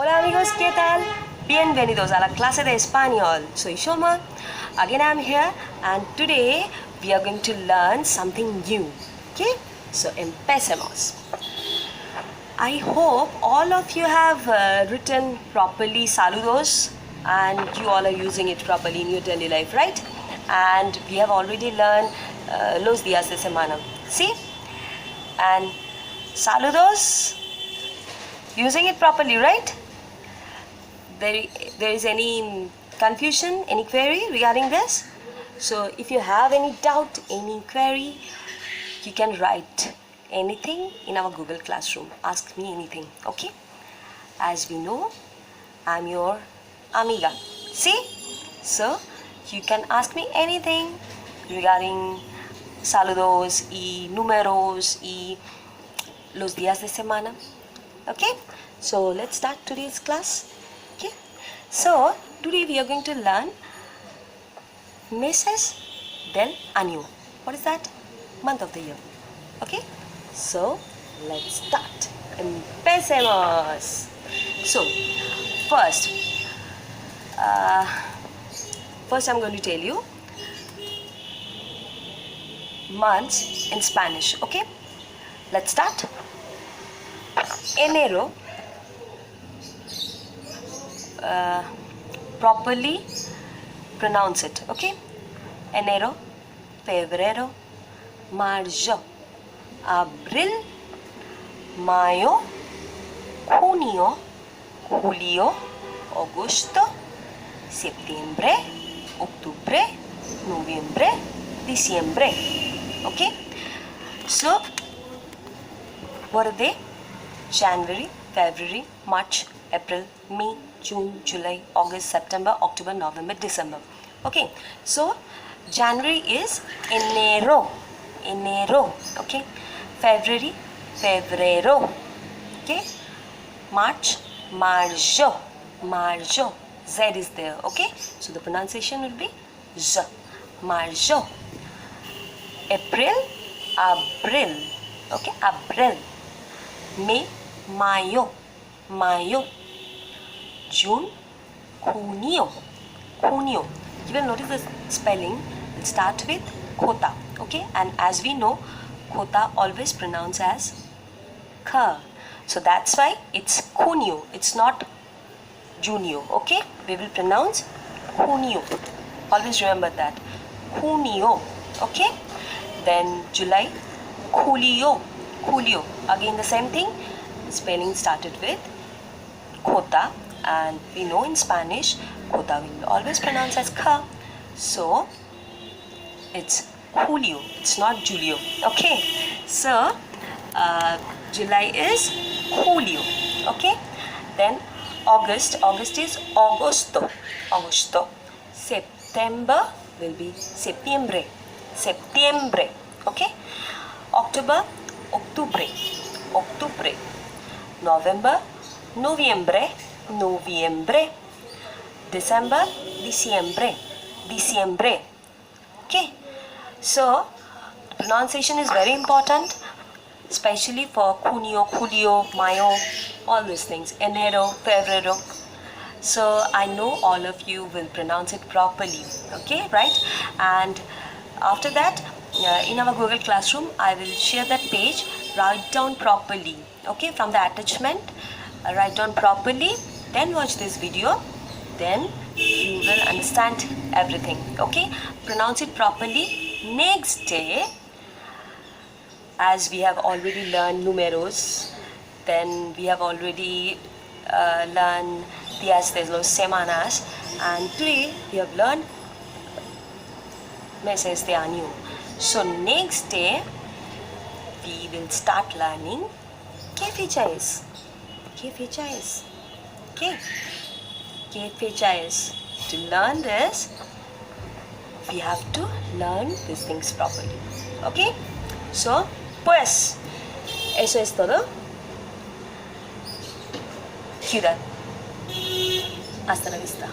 Hola amigos, ¿qué tal? Bienvenidos a la clase de español. Soy Shoma. Again I'm here and today we are going to learn something new. Okay? So empecemos. I hope all of you have written properly saludos and you all are using it properly in your daily life, right? And we have already learned los días de semana. See? And saludos, using it properly, right? There is any confusion, any query regarding this? So if you have any doubt, any query, you can write anything in our Google Classroom. Ask me anything, okay? As we know, I'm your amiga. See? So you can ask me anything regarding saludos y números y los días de semana. Okay? So let's start today's class. Okay? So today we are going to learn meses del año. What is that? Month of the year. Okay? So let's start. Empecemos. So first I'm going to tell you months in Spanish. Okay? Let's start. Enero. Properly pronounce it, okay? Enero, febrero, marzo, abril, mayo, junio, julio, agosto, septiembre, octubre, noviembre, diciembre. Okay? So, what are they? January, February, March, April, May, June, July, August, September, October, November, December. Okay, so January is enero, enero. Okay, February, febrero. Okay, March, marzo, marzo. Z is there. Okay, so the pronunciation will be Z, marzo. April, abril. Okay, abril. May, mayo, mayo. June, junio, junio. You will notice the spelling will start with kota, okay? And as we know, kota always pronounced as k. So that's why it's junio. It's not junio, okay? We will pronounce junio. Always remember that. Junio, okay? Then July, julio, julio. Again the same thing. Spelling started with kota. And we know in Spanish, kota will always pronounce as ka. So, it's Julio. It's not Julio. Okay. So, July is Julio. Okay. Then, August. August is Agosto. Agosto. September will be Septiembre. Septiembre. Okay. October, Octubre. Octubre. November, Noviembre. Noviembre. December, diciembre, diciembre. Okay, so pronunciation is very important, especially for junio, julio, mayo, all these things, enero, febrero. So I know all of you will pronounce it properly. Okay, right? And after that, in our Google Classroom, I will share that page. Write down properly. Okay, from the attachment, write down properly. Then watch this video, then you will understand everything. Okay, pronounce it properly. Next day, as we have already learned numeros, then we have already learned días de las semanas, and today we have learned meses de año. So next day we will start learning ¿qué fecha es? ¿Qué fecha es? Okay, ¿qué fecha es? To learn this, we have to learn these things properly. Okay, so pues eso es todo. Ciudad. Hasta la vista.